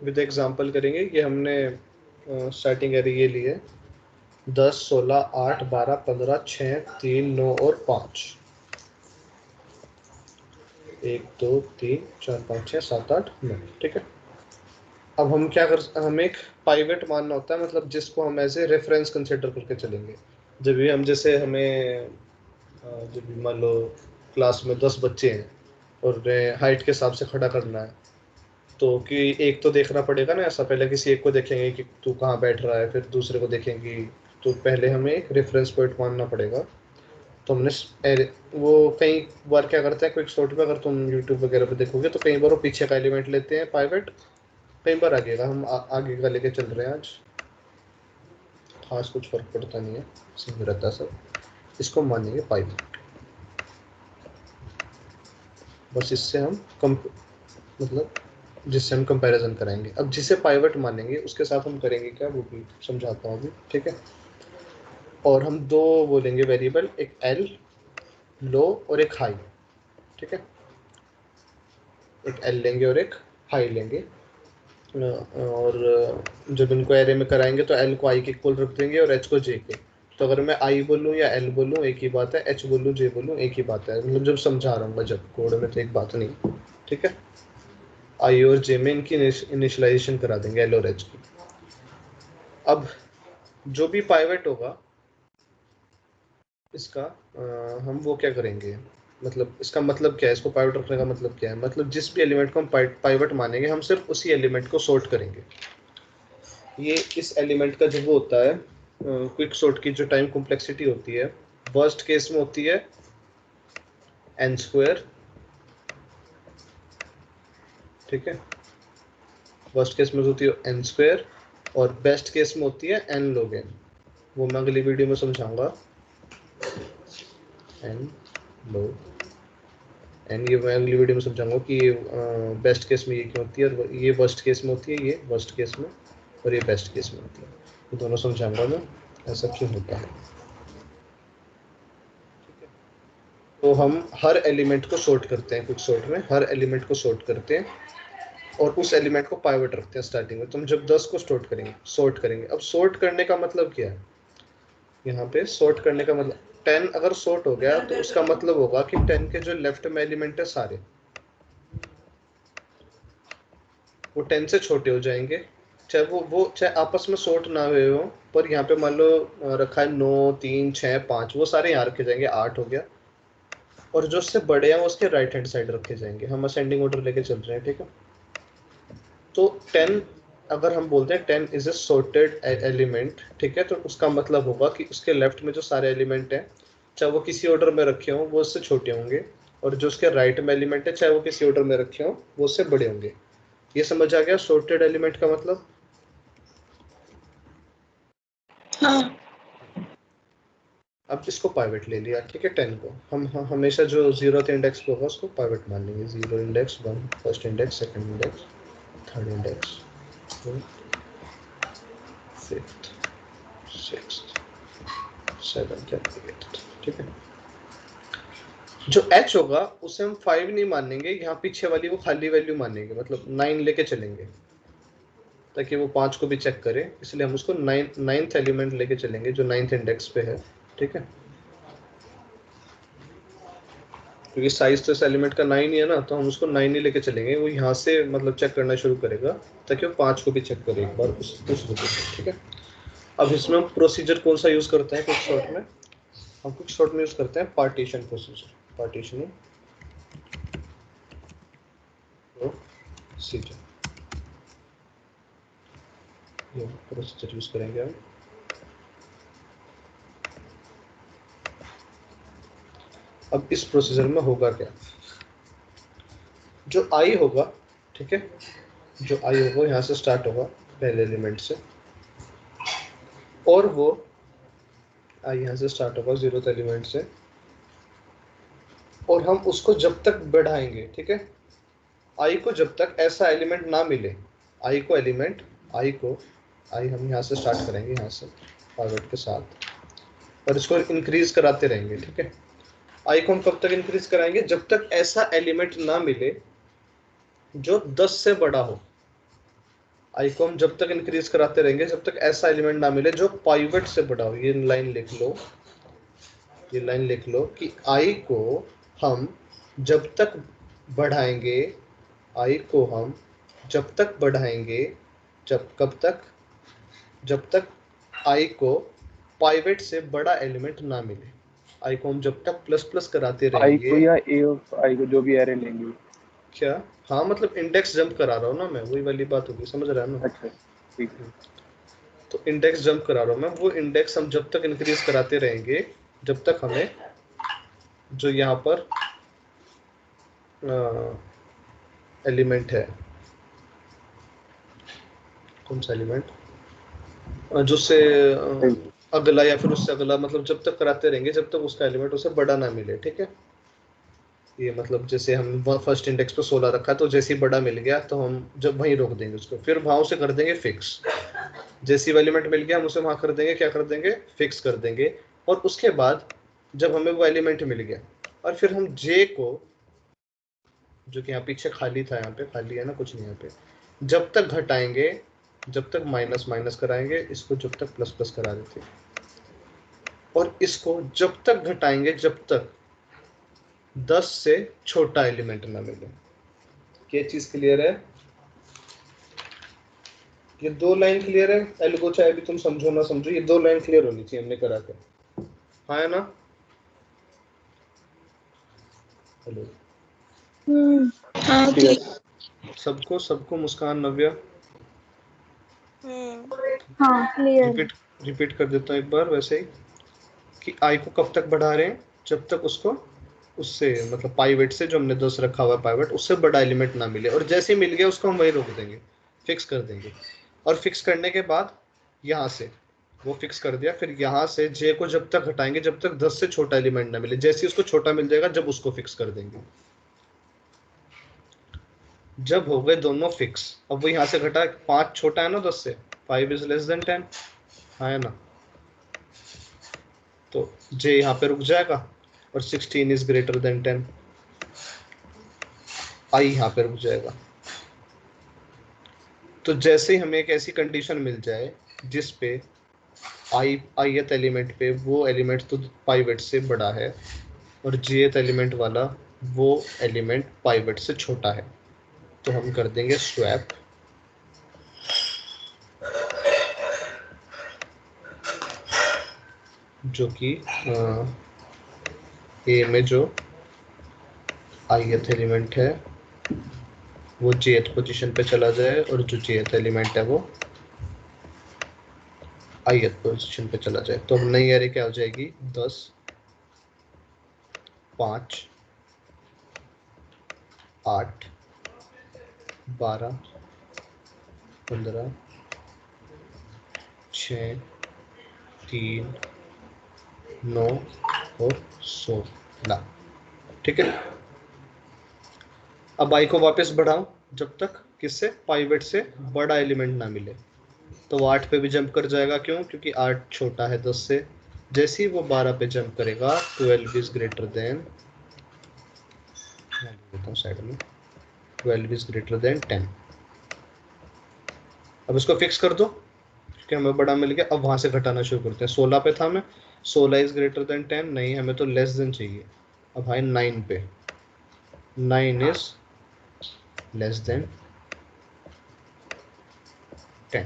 With example करेंगे। ये हमने स्टार्टिंग एरे ये ली है 10, 16, 8, 12, 15, 6, 3, 9 और 5। 1, 2, 3, 4, 5, 6, 7, 8, 9। ठीक है। अब हम क्या कर, हमें एक पाइवेट मानना होता है, मतलब जिसको हम ऐसे रेफरेंस कंसिडर करके चलेंगे। जब भी हम जैसे हमें जब भी मान लो क्लास में 10 बच्चे हैं और हाइट के हिसाब से खड़ा करना है, तो कि एक तो देखना पड़ेगा ना, ऐसा पहले किसी एक को देखेंगे कि तू कहाँ बैठ रहा है, फिर दूसरे को देखेंगे। तो पहले हमें एक रेफरेंस पॉइंट मानना पड़ेगा। तो हमने वो कई बार क्या करते हैं क्विक सॉर्ट में, अगर तुम यूट्यूब वगैरह पे देखोगे तो कई बार वो पीछे का एलिमेंट लेते हैं पाइवेट, कई बार आगे का। हम आगे का लेके चल रहे हैं आज, खास कुछ फर्क पड़ता नहीं है, सही रहता है सब। इसको मानेंगे पाइवेट, बस इससे हम मतलब जिससे हम कंपैरिजन कराएंगे। अब जिसे पाइवट मानेंगे उसके साथ हम करेंगे क्या, वो भी समझाता हूँ अभी। ठीक है। और हम दो बोलेंगे वेरिएबल, एक एल लो और एक हाई। ठीक है। एक एल लेंगे और एक हाई लेंगे। और जब इनको एरे में कराएंगे तो एल को आई के इक्वल रख देंगे और एच को जे के। तो अगर मैं आई बोलूँ या एल बोलूँ एक ही बात है, एच बोलूँ जे बोलूँ एक ही बात है, मतलब जब समझा रहा हूँ जब कोड में तो एक बात नहीं। ठीक है। आई और जे में इनकी इनिशियलाइजेशन करा देंगे, एल और एच की। अब जो भी पाइवेट होगा इसका हम वो क्या करेंगे, मतलब इसका मतलब क्या है, इसको पाइवट रखने का मतलब क्या है, मतलब जिस भी एलिमेंट को हम पाइवट मानेंगे हम सिर्फ उसी एलिमेंट को सॉर्ट करेंगे। ये इस एलिमेंट का जो वो होता है क्विक सॉर्ट की जो टाइम कॉम्प्लेक्सिटी होती है, वर्स्ट केस में होती है एन स्क्वायर। ठीक है। वर्स्ट केस में होती है एन स्क्वायर और बेस्ट केस में होती है एन log n। वो मैं अगली वीडियो में समझाऊंगा। एन log n, ये मैं अगली वीडियो में समझाऊंगा कि ये बेस्ट केस में ये क्यों होती है और ये वर्स्ट केस में होती है, ये वर्स्ट केस में और ये बेस्ट केस में होती है। ये दोनों समझाऊंगा मैं ऐसा क्यों होता है। ठीक है। तो हम हर एलिमेंट को सॉर्ट करते हैं, कुछ सॉर्ट में हर एलिमेंट को सॉर्ट करते हैं और उस एलिमेंट को पाइवट रखते हैं स्टार्टिंग में। तो हम जब 10 को सॉर्ट करेंगे। अब सॉर्ट करने का मतलब क्या है, यहाँ पे सॉर्ट करने का मतलब 10 अगर सॉर्ट हो गया तो उसका मतलब होगा कि 10 के जो लेफ्ट में एलिमेंट है सारे वो 10 से छोटे हो जाएंगे, चाहे वो चाहे आपस में सॉर्ट ना हुए हो। पर यहाँ पे मान लो रखा है 9, 3, 6, 5, वो सारे यहाँ रखे जाएंगे, 8 हो गया। और जो उससे बड़े हैं वो उसके राइट हैंड साइड रखे जाएंगे। हम असेंडिंग ऑर्डर लेके चल रहे हैं। ठीक है। तो 10 अगर हम बोलते हैं 10 इज ए सॉर्टेड एलिमेंट, ठीक है, तो उसका मतलब होगा कि उसके लेफ्ट में जो सारे एलिमेंट हैं चाहे वो किसी ऑर्डर में रखे हों वो उससे छोटे होंगे, और जो उसके राइट में एलिमेंट है चाहे वो किसी ऑर्डर में रखे हों वो उससे बड़े होंगे। ये समझ आ गया सॉर्टेड एलिमेंट का मतलब। हाँ। अब इसको पाइवट ले लिया। ठीक है। 10 को हम हमेशा जो 0th इंडेक्स पे होगा उसको पाइवट मान लेंगे। 0 index 1, first index, second index, third index, fifth, sixth, seventh, eighth. ठीक है। जो h होगा उसे हम 5 नहीं मानेंगे, यहाँ पीछे वाली वो खाली वैल्यू मानेंगे, मतलब 9 लेके चलेंगे ताकि वो 5 को भी चेक करे। इसलिए हम उसको नाइन्थ एलिमेंट लेके चलेंगे जो 9th इंडेक्स पे है। ठीक है। क्योंकि साइज तो इस एलिमेंट का 9 ही है ना, तो हम उसको 9 ही लेके चलेंगे। वो यहाँ से मतलब चेक करना शुरू करेगा ताकि वो 5 को भी चेक करे एक बार उस दूसरे को। ठीक है। अब इसमें हम प्रोसीजर कौन सा यूज करते हैं क्विक सॉर्ट में, हम क्विक सॉर्ट में यूज करते हैं पार्टीशन प्रोसीजर। पार्टीशनिंग प्रोसीजर, ये प्रोसीजर यूज करेंगे हम। अब इस प्रोसीजर में होगा क्या, जो आई होगा, ठीक है, जो आई होगा यहाँ से स्टार्ट होगा पहले एलिमेंट से, और वो आई यहाँ से स्टार्ट होगा 0th एलिमेंट से, और हम उसको जब तक बढ़ाएंगे, ठीक है, आई को जब तक ऐसा एलिमेंट ना मिले, आई को एलिमेंट आई को आई हम यहाँ से स्टार्ट करेंगे, यहाँ से फॉरवर्ड के साथ, और इसको इंक्रीज कराते रहेंगे। ठीक है। आई को हम कब तक इंक्रीज कराएंगे, जब तक ऐसा एलिमेंट ना मिले जो 10 से बड़ा हो। आई को हम जब तक इंक्रीज कराते रहेंगे जब तक ऐसा एलिमेंट ना मिले जो पाइवट से बड़ा हो। ये लाइन लिख लो, ये लाइन लिख लो कि आई को हम जब तक बढ़ाएंगे, आई को हम जब तक बढ़ाएंगे, जब कब तक, जब तक आई को पाइवट से बड़ा एलिमेंट ना मिले। आई को हम जब तक प्लस प्लस कराते आई को रहेंगे। या ए ऑफ आई को, जो भी एरे लेंगे। क्या? हाँ मतलब इंडेक्स जंप करा रहा हूँ ना मैं, वही वाली बात होगी, समझ रहा है ना? अच्छा ठीक है। तो इंडेक्स जंप करा रहा हूँ मैं, वो इंडेक्स हम जब तक इंक्रीज कराते रहेंगे जब तक हमें जो यहाँ पर एलिमेंट है, कौन सा एलिमेंट, जो से अगला या फिर उससे अगला, मतलब जब तक कराते रहेंगे जब तक उसका एलिमेंट उसे बड़ा ना मिले। ठीक है, ये मतलब जैसे हम फर्स्ट इंडेक्स पे 16 रखा है तो जैसे ही बड़ा मिल गया तो हम जब वहीं रोक देंगे उसको, फिर वहां से कर देंगे फिक्स। जैसे ही एलिमेंट मिल गया हम उसे वहां कर देंगे, क्या कर देंगे, फिक्स कर देंगे। और उसके बाद जब हमें वो एलिमेंट मिल गया और फिर हम जे को, जो कि यहाँ पीछे खाली था, यहाँ पे खाली है ना, कुछ नहीं यहाँ पे, जब तक घटाएंगे जब तक माइनस माइनस कराएंगे, इसको जब तक प्लस प्लस करा देते, और इसको जब तक घटाएंगे जब तक 10 से छोटा एलिमेंट ना मिले। क्या चीज क्लियर है? ये दो लाइन क्लियर है? एल्गो चाहे भी तुम समझो ना समझो, ये दो लाइन क्लियर होनी चाहिए हमने करा के। हाँ है ना? हेलो, हाँ ठीक। सबको सबको मुस्कान, नव्या? हाँ क्लियर। रिपीट रिपीट कर देता हूँ एक बार वैसे ही, कि आई को कब तक बढ़ा रहे हैं, जब तक उसको उससे मतलब पाइवेट से, जो हमने 10 रखा हुआ है पाइवेट, उससे बड़ा एलिमेंट ना मिले, और जैसे ही मिल गया उसको हम वही रोक देंगे, फिक्स कर देंगे। और फिक्स करने के बाद यहाँ से वो फिक्स कर दिया, फिर यहाँ से जे को जब तक घटाएंगे जब तक 10 से छोटा एलिमेंट ना मिले, जैसे ही उसको छोटा मिल जाएगा जब उसको फिक्स कर देंगे। जब हो गए दोनों फिक्स, अब वो यहाँ से घटा, 5 छोटा है ना 10 से, 5 इज लेस देन 10, हाँ है ना? तो जे यहाँ पे रुक जाएगा और 16 इज ग्रेटर देन 10, आई यहाँ पे रुक जाएगा। तो जैसे ही हमें एक ऐसी कंडीशन मिल जाए जिस पे ith एलिमेंट पे वो एलिमेंट तो पाइवेट से बड़ा है और jth एलिमेंट वाला वो एलिमेंट पाइवेट से छोटा है, तो हम कर देंगे स्वैप, जो कि ए में जो ith एलिमेंट है वो jth पोजीशन पे चला जाए, और जो jth एलिमेंट है वो ith पोजीशन पे चला जाए। तो अब नई एरे क्या हो जाएगी, 10, 5, 8, 12, 15, 6, 3, 9 और 16। ठीक है, अब आई को वापस बढ़ाऊं जब तक किससे, पाइवेट से बड़ा एलिमेंट ना मिले, तो वो 8 पे भी जंप कर जाएगा। क्यों? क्योंकि 8 छोटा है 10 से। जैसे ही वो 12 पे जंप करेगा 12 इज ग्रेटर देन, साइड में 12 इज ग्रेटर देन 10। अब इसको फिक्स कर दो क्योंकि हमें बड़ा मिल गया। अब वहां से घटाना शुरू करते हैं, 16 पे था मैं, 16 इज ग्रेटर देन 10 नहीं, हमें तो लेस देन चाहिए। अब भाई 9 पे, 9 इज लेस देन 10,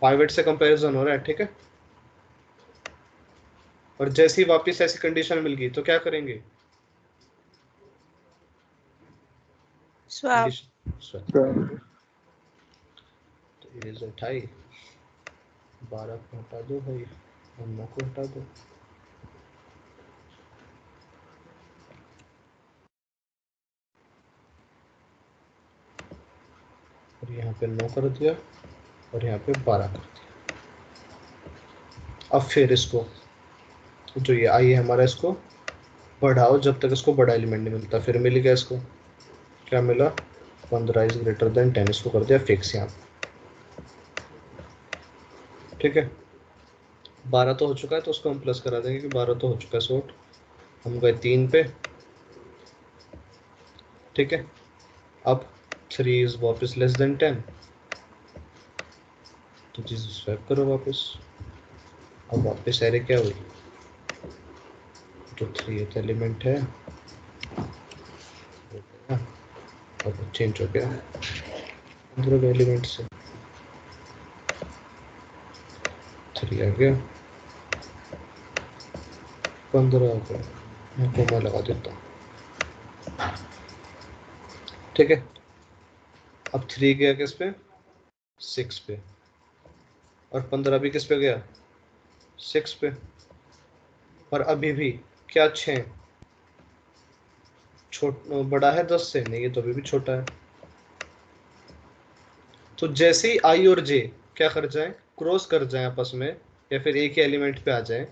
पाइवेट से कंपैरिजन हो रहा है। ठीक है, और जैसे ही वापस ऐसी कंडीशन मिल गई तो क्या करेंगे, स्वैप। तो इज 28, 12 को हटा दो भाई, 9 को हटा दो, और यहाँ पे 9 कर दिया और यहाँ पे 12 कर दिया। अब फिर इसको जो ये आई है हमारा, इसको बढ़ाओ जब तक इसको बड़ा एलिमेंट नहीं मिलता, फिर मिल गया इसको, क्या मिला, 15 इज ग्रेटर देन 10, इसको कर दिया फिक्स यहाँ पे। ठीक है, 12 तो हो चुका है तो उसको हम प्लस करा देंगे कि 12 तो हो चुका है शॉर्ट। हम गए 3 पे। ठीक है, अब 3 इज वापस लेस देन 10, तो चीज़ स्वैप करो वापस। अब वापस एरे क्या हुई, तो 3 एलिमेंट है, अब चेंज हो गया 15 एलिमेंट से 3 आ गया, 15 आ गया। मैं कोमा लगा देता हूँ, ठीक है। अब 3 गया किस पे, 6 पे, और 15 भी किस पे गया, 6 पे। और अभी भी क्या 6 बड़ा है 10 से, नहीं ये तो अभी भी छोटा है। तो जैसे ही आई और जे क्या कर जाए, क्रॉस कर जाए आपस में, या फिर एक ही एलिमेंट पे आ जाए,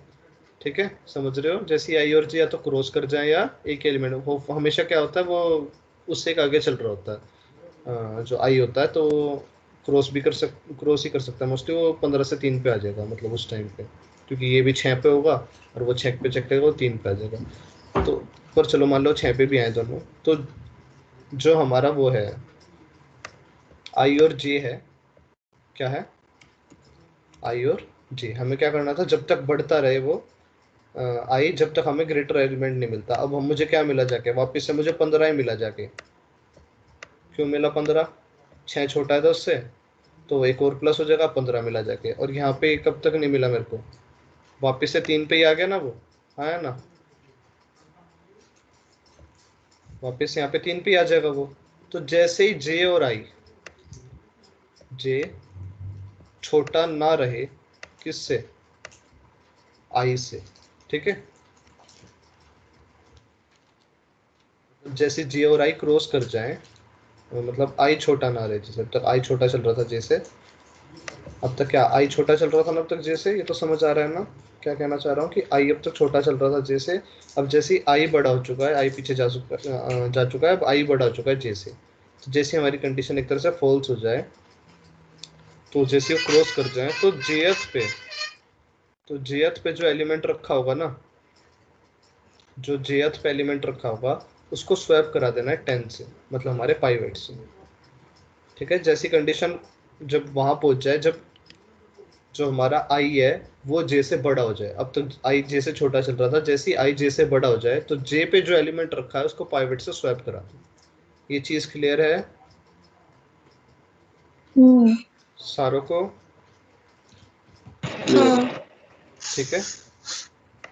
ठीक है, समझ रहे हो। जैसे आई और जे या तो क्रॉस कर जाए या एक एलिमेंट, वो हमेशा क्या होता है, वो उससे एक आगे चल रहा होता है। जो आई होता है तो क्रॉस ही कर सकता है मोस्टली, वो 15 से 3 पे आ जाएगा, मतलब उस टाइम पे, क्योंकि ये भी 6 पे होगा और वो 6 पे चेक करेगा, वो 3 पे आ जाएगा। तो पर चलो मान लो 6 पे भी आए दोनों, तो जो हमारा वो है आई और जे है, क्या है, आई और जे, हमें क्या करना था, जब तक बढ़ता रहे वो आई, जब तक हमें ग्रेटर एलिमेंट नहीं मिलता। अब हम मुझे क्या मिला जाके, वापस से मुझे 15 ही मिला जाके। क्यों मिला 15, 6 छोटा है 10 से, तो एक और प्लस हो जाएगा, 15 मिला जाके। और यहाँ पे कब तक नहीं मिला मेरे को, वापस से 3 पे ही आ गया ना वो, आया ना, वापस यहाँ पे 3 पे ही आ जाएगा वो। तो जैसे ही जे और आई, जे छोटा ना रहे किससे, आई से, ठीक है। जैसे जे और आई क्रॉस कर जाए, मतलब आई छोटा ना रहे, जैसे अब तक आई छोटा चल रहा था जैसे, अब तक क्या आई छोटा चल रहा था ना अब तक जैसे, ये तो समझ आ रहा है ना क्या कहना चाह रहा हूँ, कि आई अब तक छोटा चल रहा था जैसे, अब जैसे आई बड़ा हो चुका है, आई पीछे जा चुका है, अब आई बड़ा हो चुका है जैसे। तो जैसे हमारी कंडीशन एक तरह से फॉल्स हो जाए, तो जैसे वो क्रॉस कर जाए, तो जेएथ पे जो एलिमेंट रखा होगा ना, जो जेएथ पे एलिमेंट रखा होगा, उसको स्वैप करा देना है 10 से, मतलब हमारे पाइवेट से, ठीक है। जैसी कंडीशन जब वहां पहुंच जाए, जब जो हमारा आई है वो जे से बड़ा हो जाए, अब तक आई जे से छोटा चल रहा था, जैसे ही आई जे से बड़ा हो जाए, तो जे पे जो एलिमेंट रखा है उसको पाइवेट से स्वैप करा दो। ये चीज क्लियर है हम्म। सारों को, हाँ। ठीक है।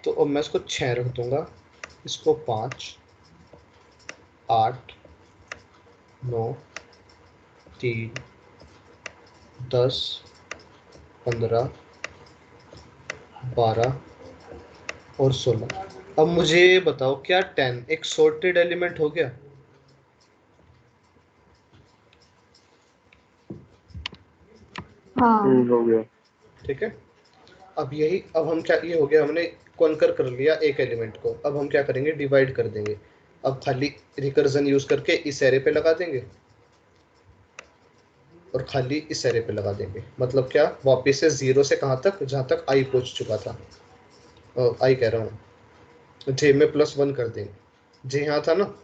तो अब मैं इसको 6 रख दूंगा, इसको 5, 8, 9, 3, 10, 15, 12 और 16। अब मुझे ये बताओ, क्या 10 एक सॉर्टेड एलिमेंट हो गया, हाँ। हो गया। ठीक है। अब हम क्या, ये हो गया, हमने कॉन्कर कर लिया एक एलिमेंट को। अब हम क्या करेंगे, डिवाइड कर देंगे। अब खाली रिकर्जन यूज करके इस एरे पे लगा देंगे, और खाली इस एरे पे लगा देंगे। मतलब क्या, वापिस से 0 से कहाँ तक, जहाँ तक आई पहुंच चुका था, आई कह रहा हूँ, जे में +1 कर देंगे। जे यहाँ था ना,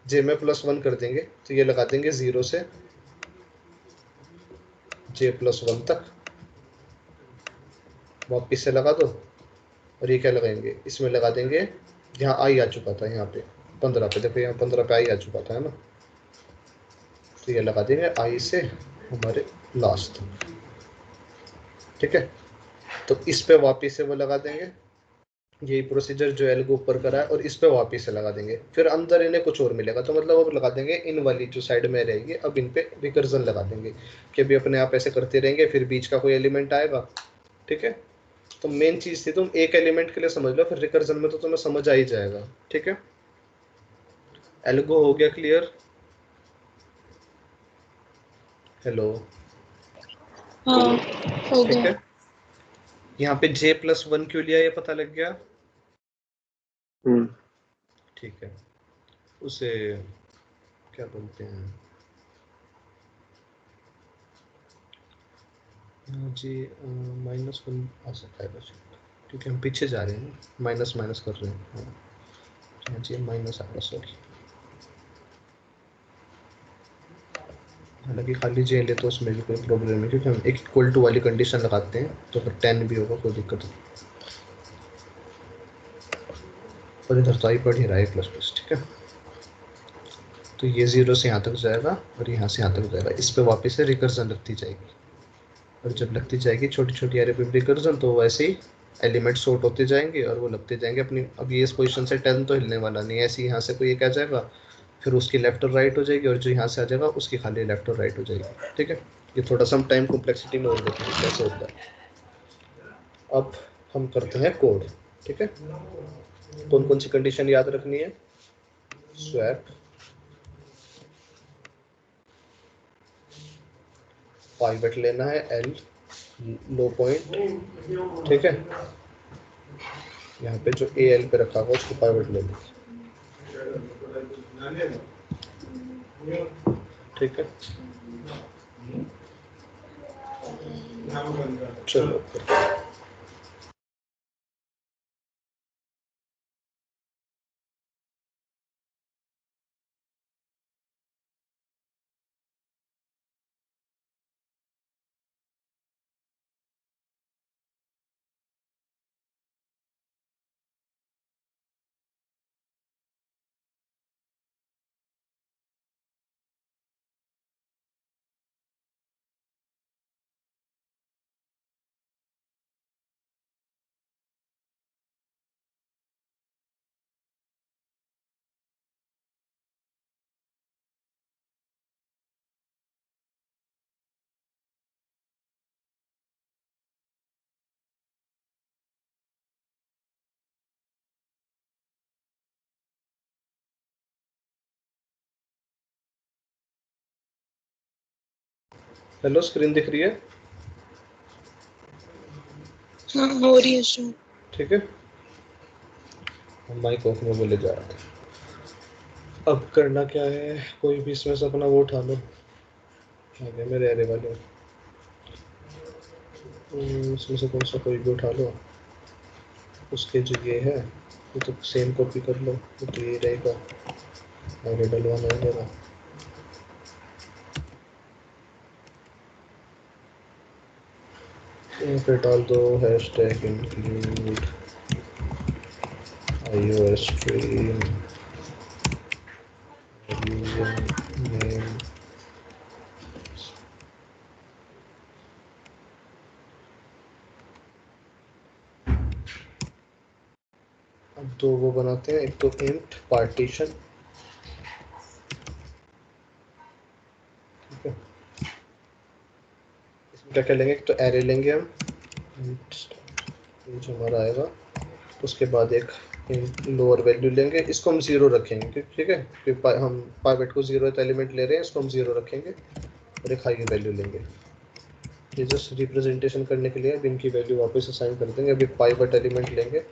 जे में +1 कर देंगे, तो ये लगा देंगे 0 से जे +1 तक, वापिस से लगा दो। और ये क्या लगाएंगे, इसमें लगा देंगे, यहाँ आई आ चुका था, यहाँ पे 15 पे, देखो यहाँ 15 पे आई आ चुका था, है ना। तो ये लगा देंगे आई से हमारे लास्ट, ठीक है। तो इस पे वापिस से वो लगा देंगे, यही प्रोसीजर जो एल को ऊपर करा है, और इस पे वापिस से लगा देंगे। फिर अंदर इन्हें कुछ और मिलेगा, तो मतलब अब लगा देंगे इन वाली जो साइड में रहेगी, अब इन पे रिकर्जन लगा देंगे, कि अभी अपने आप ऐसे करते रहेंगे, फिर बीच का कोई एलिमेंट आएगा, ठीक है। तो मेन चीज थी, तुम एक एलिमेंट के लिए समझ लो, फिर रिकर्जन में तो तुम्हें समझ आ ही जाएगा, ठीक है। एल्गो हो गया क्लियर, हेलो, हाँ, हो ठीक गया। है। यहाँ पे j+1 क्यों लिया, ये पता लग गया, ठीक है। उसे क्या बोलते हैं, जी -1 आ सकता है बस, क्योंकि हम पीछे जा रहे हैं ना, माइनस माइनस कर रहे हैं, हाँ जी माइनस आएगा, सॉरी। हालांकि खाली जे ले तो उसमें भी कोई प्रॉब्लम नहीं, क्योंकि हम एक इक्वल टू वाली कंडीशन लगाते हैं तो फिर 10 भी होगा, कोई दिक्कत नहीं। और इधर तो आई पढ़ ही रहा है प्लस प्लस, ठीक है। तो ये 0 से यहाँ तक जाएगा और यहाँ से यहाँ तक जाएगा, इस पे वापस से रिकर्जन लगती जाएगी। और जब लगती जाएगी छोटी छोटी एरे पे रिकर्जन, तो वैसे ही एलिमेंट सॉर्ट होते जाएंगे और वो लगते जाएंगे अपनी। अब ये इस पोजीशन से 10 तो हिलने वाला नहीं है, ऐसे ही यहाँ से कोई एक आ जाएगा, फिर उसकी लेफ्ट और राइट हो जाएगी, और जो यहाँ से आ जाएगा उसकी खाली लेफ्ट और राइट हो जाएगी, ठीक है। ये थोड़ा सम टाइम कॉम्प्लेक्सिटी में हो जाती है कैसे होता है। अब हम करते हैं कोड, ठीक है। कौन कौन सी कंडीशन याद रखनी है? स्वैप, पाइवट लेना है एल, लो पॉइंट, ठीक है। यहाँ पे जो ए एल पे रखा हुआ उसको पाइवट ले लेंगे, ठीक है। चलो हेलो, स्क्रीन दिख रही है? हाँ हो रही है सर। ठीक है। माइक ऑफ में बोले जा रहा था। अब करना क्या है, कोई भी इसमें से अपना वो उठा लो। आ गया मेरे एरे वाले। इसमें से कौन सा कोई भी उठा लो, उसके जो ये है वो तो सेम कॉपी कर लो, तो ये रहेगा, एरे डलवाना रहेगा। यहाँ पे डाल दो hashtag include iOS stream username। अब दो वो बनाते हैं, एक तो इंट पार्टीशन, ठीक है। इसमें क्या क्या लेंगे, एक तो एरे लेंगे हम, ये जो हमारा आएगा, उसके बाद एक लोअर वैल्यू लेंगे, इसको हम 0 रखेंगे, ठीक है, क्योंकि हम पाइवेट को 0th एलिमेंट ले रहे हैं, इसको हम 0 रखेंगे, और एक हाई वैल्यू लेंगे। ये जस्ट रिप्रेजेंटेशन करने के लिए अब इनकी वैल्यू वापस असाइन कर देंगे। अभी पाइवेट एलिमेंट लेंगे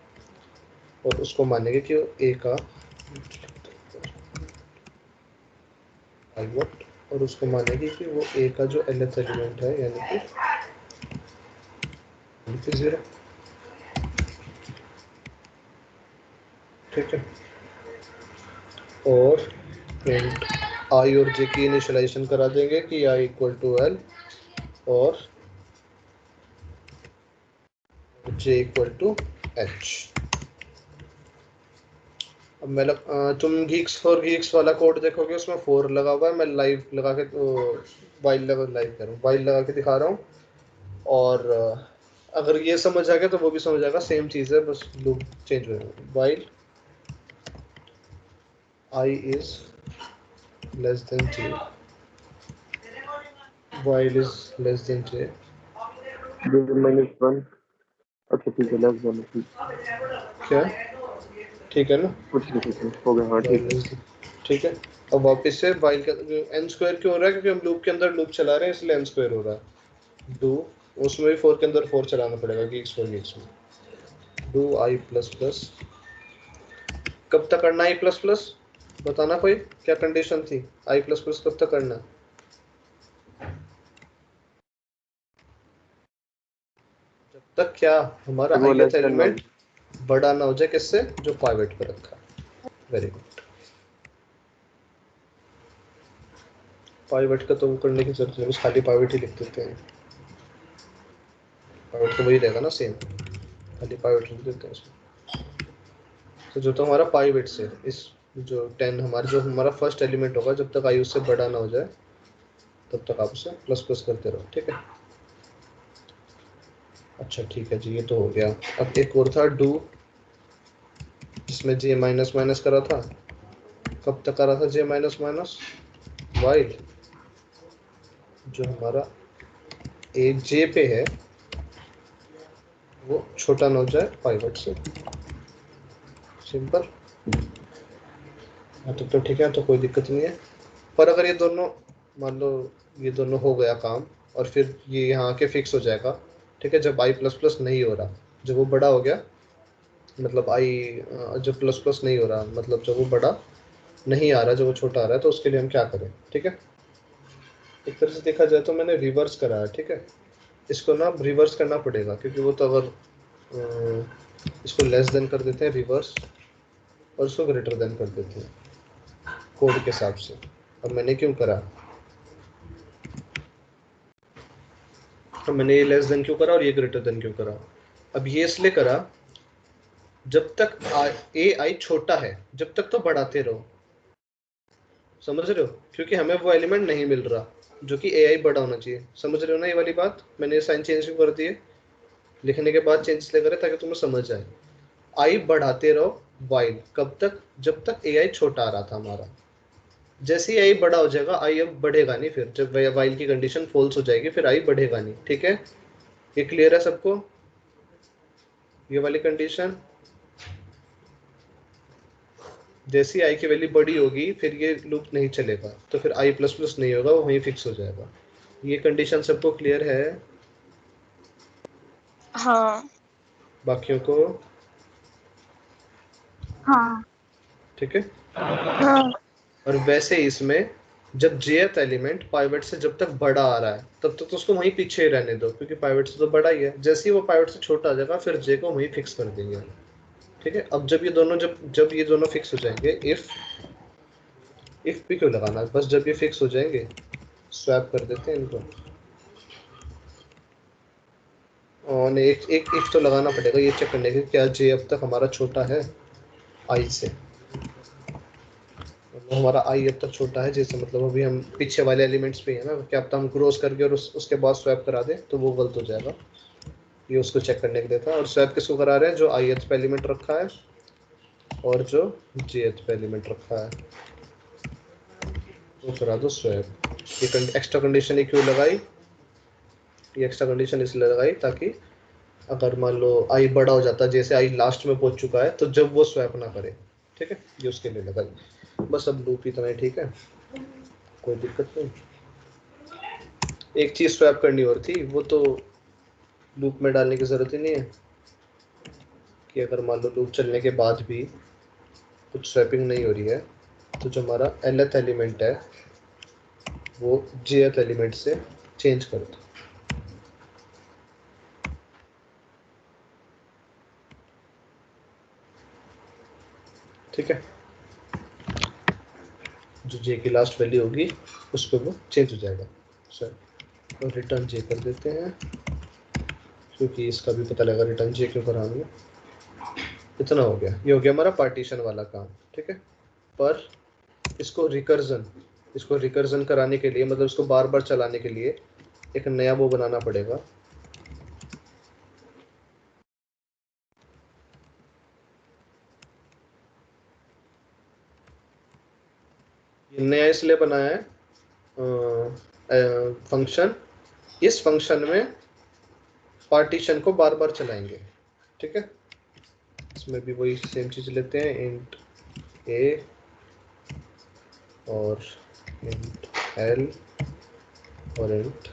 और उसको मानेंगे कि वो ए का पाइवट, और उसको मानेंगे कि वो ए का जो nth एलिमेंट है, यानी कि 0, ठीक है। और इंट आई और जे की इनिशियलाइजेशन करा देंगे कि आई इक्वल टू एल और जे इक्वल टू एच। अब मैं तुम गीक्स फॉर गीक्स वाला कोड देखोगे, उसमें 4 लगा हुआ है। मैं लाइव लगा के वाइल लगा लाइव कर रहा हूँ, वाइल लगा के दिखा रहा हूँ। और अगर ये समझ आ गया तो वो भी समझ आएगा, सेम चीज़ है, बस लूप चेंज हो जाएगा। While I is less than J, while is less than J, -1। अच्छा ठीक है, लेस देन, ठीक। क्या ठीक है ना? कुछ नहीं, कुछ नहीं हो गया, हाँ ठीक है। ठीक है। अब वापस से वाइल का एन स्क्वायर क्यों हो रहा है, क्योंकि हम लूप के अंदर लूप चला रहे हैं, इसलिए एन स्क्वायर हो रहा है। डू, उसमें भी 4 के अंदर 4 चलाना पड़ेगा, गीक्स फॉर गीक्स में। डू आई प्लस प्लस, कब तक करना आई प्लस प्लस, बताना कोई, क्या कंडीशन थी? आई प्लस प्लस कब तक करना? जब तक क्या हमारा वो लेस ith देन 1। एलिमेंट बड़ा ना हो जाए, किससे? जो पाइवेट पर रखा है। Very good. पाइवट का तो वो करने की जरूरत नहीं, बस खाली पाइवट ही लिख देते हैं। पाइवट तो वही रहेगा ना सेम, खाली पाइवट लिख देते हैं उसमें। तो जो तो हमारा पाइवट से इस जो 10 हमारा जो हमारा फर्स्ट एलिमेंट होगा, जब तक आई उससे बड़ा ना हो जाए तब तक आप उसे प्लस प्लस करते रहो, ठीक है। अच्छा ठीक है जी, ये तो हो गया। अब एक और था डू, जिसमें जे माइनस माइनस करा था। कब तक करा था जे माइनस माइनस? वाइल जो हमारा ए जे पे है वो छोटा ना हो जाए पाइवट से, सिंपल। हाँ तो ठीक है, तो कोई दिक्कत नहीं है। पर अगर ये दोनों, मान लो ये दोनों हो गया काम, और फिर ये यहाँ आके फिक्स हो जाएगा, ठीक है, जब आई प्लस प्लस नहीं हो रहा, जब वो बड़ा हो गया, मतलब आई जब प्लस प्लस नहीं हो रहा, मतलब जब वो बड़ा नहीं आ रहा, जब वो छोटा आ रहा है, तो उसके लिए हम क्या करें, ठीक है। एक तरह से देखा जाए तो मैंने रिवर्स करा है, ठीक है। इसको ना रिवर्स करना पड़ेगा, क्योंकि वो तो अगर इसको लेस देन कर देते हैं रिवर्स, और उसको ग्रेटर देन कर देते हैं कोड के हिसाब से। अब मैंने क्यों करा, तो मैंने ये लेस देन क्यों करा और ये ग्रेटर देन क्यों करा? अब ये इसलिए करा, जब तक ए आई छोटा है जब तक तो बढ़ाते रहो, समझ रहे हो, क्योंकि हमें वो एलिमेंट नहीं मिल रहा जो कि ए आई बड़ा होना चाहिए। समझ रहे हो ना ये वाली बात? मैंने साइन चेंज क्यों कर दिए, लिखने के बाद चेंज इसलिए करे ताकि तुम्हें समझ जाए। आई बढ़ाते रहो वाइल, कब तक? जब तक ए आई छोटा आ रहा था हमारा। जैसे ही आई बड़ा हो जाएगा, आई अब बढ़ेगा नहीं, फिर जब वाइल की कंडीशन फॉल्स हो जाएगी फिर आई बढ़ेगा नहीं, ठीक है। ये क्लियर है सबको, ये वाली कंडीशन? जैसी आई की वैल्यू बड़ी होगी फिर ये लूप नहीं चलेगा, तो फिर आई प्लस प्लस नहीं होगा, वो वहीं फिक्स हो जाएगा। ये कंडीशन सबको क्लियर है? हाँ बाकियों को? हाँ ठीक है। हाँ। और वैसे इसमें जब jth एलिमेंट पाइवट से जब तक बड़ा आ रहा है तब तक तो उसको वहीं पीछे ही रहने दो, क्योंकि पाइवट से तो बड़ा ही है। जैसे ही वो पाइवट से छोटा आ जाएगा फिर j को वहीं फिक्स कर देंगे, ठीक है। अब जब ये दोनों जब ये दोनों फिक्स हो जाएंगे, इफ भी क्यों लगाना, बस जब ये फिक्स हो जाएंगे स्वैप कर देते हैं इनको। और एक एक इफ तो लगाना पड़ेगा ये चेक करने के क्या जे अब तक हमारा छोटा है आई से। वो हमारा आई अब तक छोटा है जैसे, मतलब अभी हम पीछे वाले एलिमेंट्स पे है ना, क्या पता हम क्रॉस करके और उसके बाद स्वैप करा दें तो वो गलत हो जाएगा। ये उसको चेक करने के लिए था। और स्वैप किसको करा रहे हैं? जो आई पे एलिमेंट रखा है और जो जे पे एलिमेंट रखा है, वो करा दो स्वैप। ये एक्स्ट्रा कंडीशन ही क्यों लगाई? ये एक्स्ट्रा कंडीशन इसलिए लगाई ताकि अगर मान लो आई बड़ा हो जाता, जैसे आई लास्ट में पहुंच चुका है, तो जब वो स्वैप ना करे, ठीक है। ये उसके लिए लगाई। बस अब लूप इतना ही, ठीक है, कोई दिक्कत नहीं। एक चीज स्वैप करनी और थी, वो तो लूप में डालने की जरूरत ही नहीं है, कि अगर मान लो लूप चलने के बाद भी कुछ स्वैपिंग नहीं हो रही है, तो जो हमारा nth एलिमेंट है वो jth एलिमेंट से चेंज कर दो, ठीक है। जो j की लास्ट वैल्यू होगी उस पर वो चेंज हो जाएगा। सर तो रिटर्न j कर देते हैं, क्योंकि इसका भी पता लगा रिटर्न j क्यों करा हमने। इतना हो गया, ये हो गया हमारा पार्टीशन वाला काम, ठीक है। पर इसको रिकर्जन कराने के लिए, मतलब इसको बार बार चलाने के लिए एक नया वो बनाना पड़ेगा। ये नया इसलिए बनाया है फंक्शन, इस फंक्शन में पार्टीशन को बार बार चलाएंगे, ठीक है। इसमें भी वही सेम चीज लेते हैं, इंट ए और इंट एल और इंट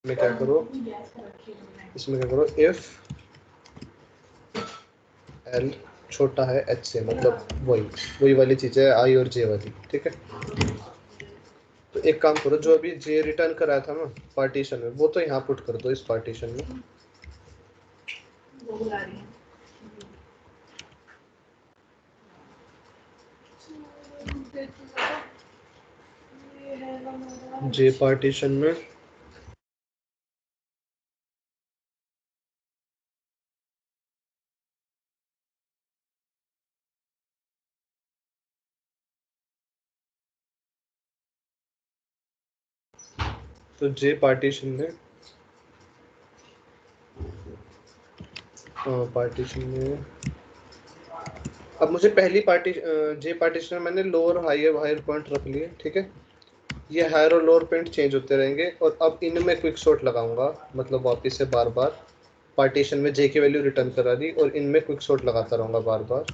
में क्या करो, इसमें क्या करो, इफ एल छोटा है एच से, मतलब वही वाली चीज है आई और जे वाली, ठीक है। तो एक काम करो, जो अभी जे रिटर्न कराया था ना पार्टीशन में, वो तो यहाँ पुट कर दो इस पार्टीशन में। जे पार्टीशन में तो जे पार्टीशन में पार्टीशन में अब मुझे पहली जे पार्टीशन में मैंने लोअर हायर पॉइंट रख लिए, ठीक है। ये हायर और लोअर पॉइंट चेंज होते रहेंगे और अब इनमें क्विक सॉर्ट लगाऊंगा, मतलब वापस से बार बार पार्टीशन में जे की वैल्यू रिटर्न करा दी और इनमें क्विक सॉर्ट लगाता रहूँगा बार बार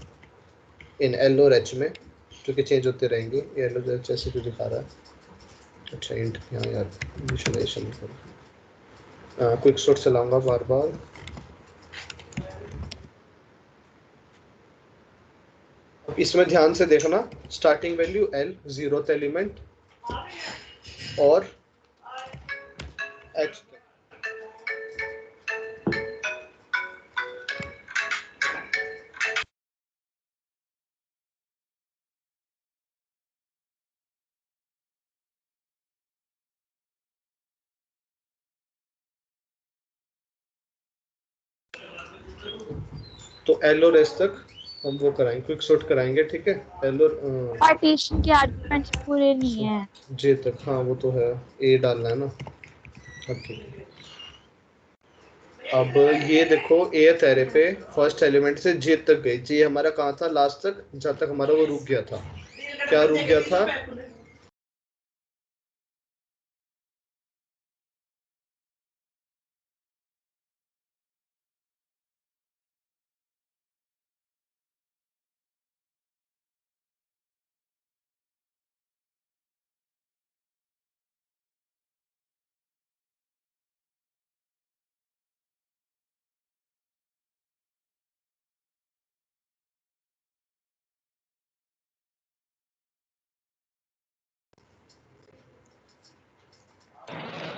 इन एल और एच में, जो कि चेंज होते रहेंगे। ये एल और एच ऐसे क्यों दिखा रहा है? अच्छा इंट यहाँ यार इनिशियलाइजेशन क्विक सॉर्ट चलाऊंगा बार बार। अब इसमें ध्यान से देखना, starting value L 0th element और एच तो एल और एस तक हम वो कराएंगे, क्विक सॉर्ट कराएंगे, ठीक है। एल और पार्टीशन के आर्गुमेंट्स पूरे नहीं है। जे तक, हाँ वो तो है, ए डालना है ना। अब ठीक है। अब ये देखो एथ एरे पे फर्स्ट एलिमेंट से जे तक गई। जे हमारा कहाँ था लास्ट तक, जहाँ तक हमारा वो रुक गया था। क्या रुक गया था?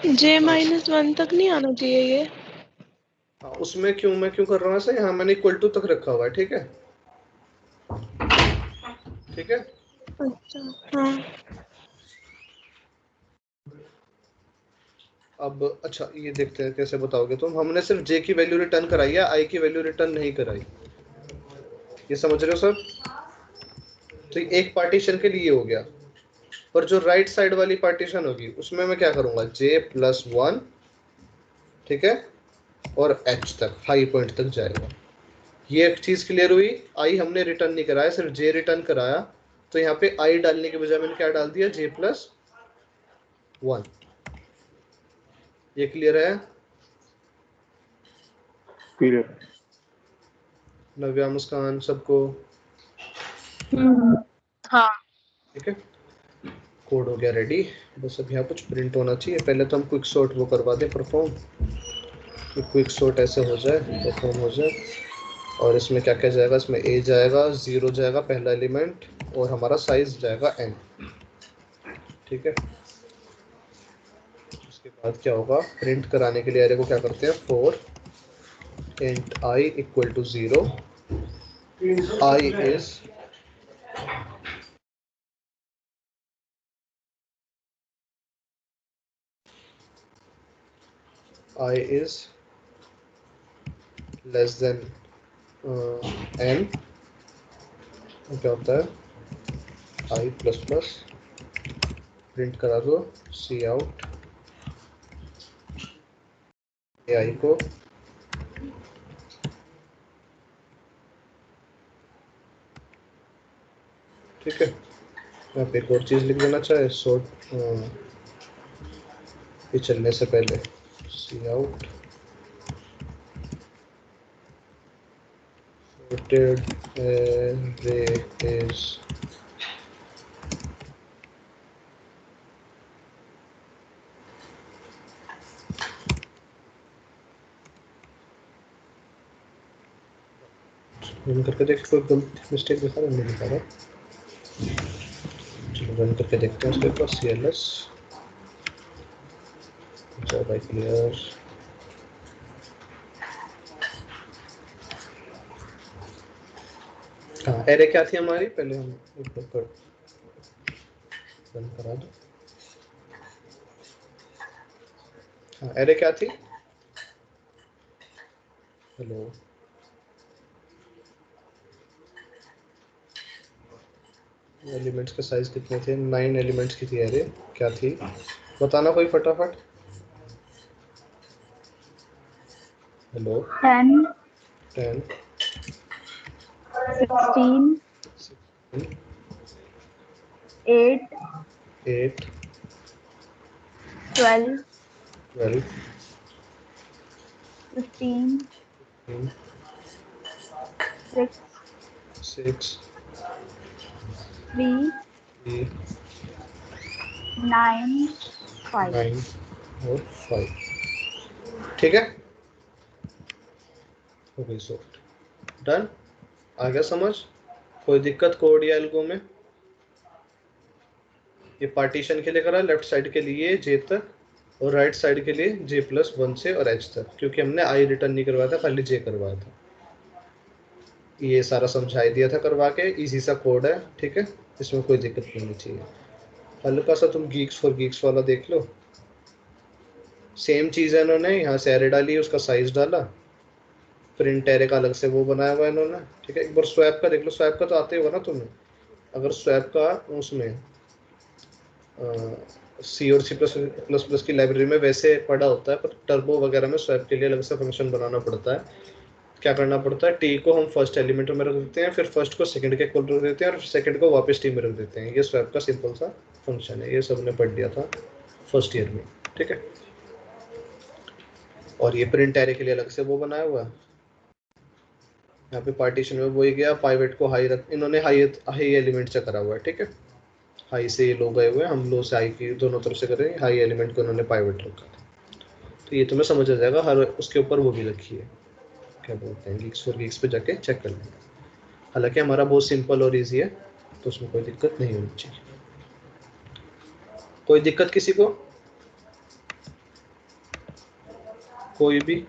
J-1 तक नहीं आना चाहिए ये। हाँ, उसमें मैं क्यों कर रहा हूँ ऐसा? यहाँ मैंने इक्वल टू तक रखा हुआ है, ठीक है, ठीक है। अच्छा हाँ। अब अच्छा ये देखते हैं कैसे बताओगे तुम। हमने सिर्फ जे की वैल्यू रिटर्न कराई है, आई की वैल्यू रिटर्न नहीं कराई। ये समझ रहे हो सब? तो एक पार्टीशन के लिए हो गया, पर जो राइट साइड वाली पार्टीशन होगी उसमें मैं क्या करूंगा, J+1, ठीक है, और H तक हाई पॉइंट तक जाएगा। ये एक चीज क्लियर हुई। आई हमने रिटर्न नहीं कराया, सिर्फ जे रिटर्न कराया, तो यहाँ पे आई डालने के बजाय मैंने क्या डाल दिया, J+1। ये क्लियर है? क्लियर। नव्या, मुस्कान, सबको हाँ। ठीक है। कोड हो गया रेडी, बस अब यहाँ कुछ प्रिंट होना चाहिए। पहले तो हम क्विक सॉर्ट वो करवा दें परफॉर्म, क्विक सॉर्ट ऐसे हो जाए, परफॉर्म हो जाए। और इसमें क्या क्या जाएगा? इसमें ए जाएगा, 0 जाएगा पहला एलिमेंट, और हमारा साइज जाएगा n, ठीक है। उसके बाद क्या होगा, प्रिंट कराने के लिए एरे को क्या करते हैं, for int I equal to 0, I is less than n। क्या होता है, I प्लस प्लस, प्रिंट करा दो सी आउट AI को, ठीक है। यहाँ पे एक और चीज़ लिख देना चाहे, सॉर्ट ये चलने से पहले cout sorted array is run करके देख, कोई गलती मिस्टेक दिखा रहा है? नहीं दिखा रहा। चलो रन करके देखते हैं उसके पास। CLS जावा क्लियर, हाँ एरे क्या थी हमारी, पहले हम बंद करा दो। हाँ एरे क्या थी, हेलो एलिमेंट्स के साइज कितने थे, 9 एलिमेंट्स की थी एरे, क्या थी बताना कोई फटाफट। हेलो 10, 10, 16, 8, 8, 12, 12, 15, 6, 6, 3, 3, 9, 5। 9 और 5। ठीक है, हो गई सॉर्ट, डन। आ गया समझ, कोई दिक्कत कोड या एल्गो में। ये पार्टीशन के लिए करा, लेफ्ट साइड के लिए जे तक और राइट साइड के लिए j+1 से और h तक, क्योंकि हमने i रिटर्न नहीं करवाया था, खाली j करवाया था। ये सारा समझा ही दिया था करवा के, इजी सा कोड है, ठीक है, इसमें कोई दिक्कत नहीं होनी चाहिए। हल्का सा तुम गीक्स फॉर गीक्स वाला देख लो, सेम चीज़ है, इन्होंने यहाँ से एरे डाली, उसका साइज डाला, प्रिंट एरे का अलग से वो बनाया हुआ है इन्होंने, ठीक है। एक बार स्वैप का देख लो, स्वैप का तो आते होगा ना तुम्हें, अगर स्वैप का उसमें सी और सी प्लस प्लस प्लस की लाइब्रेरी में वैसे पड़ा होता है, पर टर्बो वगैरह में स्वैप के लिए अलग से फंक्शन बनाना पड़ता है। क्या करना पड़ता है, टी को हम फर्स्ट एलिमेंट में रख देते हैं, फिर फर्स्ट को सेकंड के इक्वल रख देते हैं, और सेकंड को वापस टी में रख देते हैं। ये स्वैप का सिंपल सा फंक्शन है, ये सबने पढ़ लिया था फर्स्ट ईयर में, ठीक है। और ये प्रिंट एरे के लिए अलग से वो बनाया हुआ है, यहाँ पे पार्टीशन में वही गया, पाइवेट को हाई रख, इन्होंने हाई एलिमेंट से करा हुआ है, ठीक है। हाई से ये लो गए हुए हैं, हम लो से हाई की दोनों तरफ से करें, हाई एलिमेंट को इन्होंने पाइवेट रखा था। तो ये तुम्हें समझ आ जाएगा, हर उसके ऊपर वो भी रखी है, क्या बोलते हैं, गीक्स फॉर गीक्स पे जाके चेक कर लेंगे। हालांकि हमारा बहुत सिंपल और ईजी है, तो उसमें कोई दिक्कत नहीं होनी चाहिए। कोई दिक्कत किसी को, कोई भी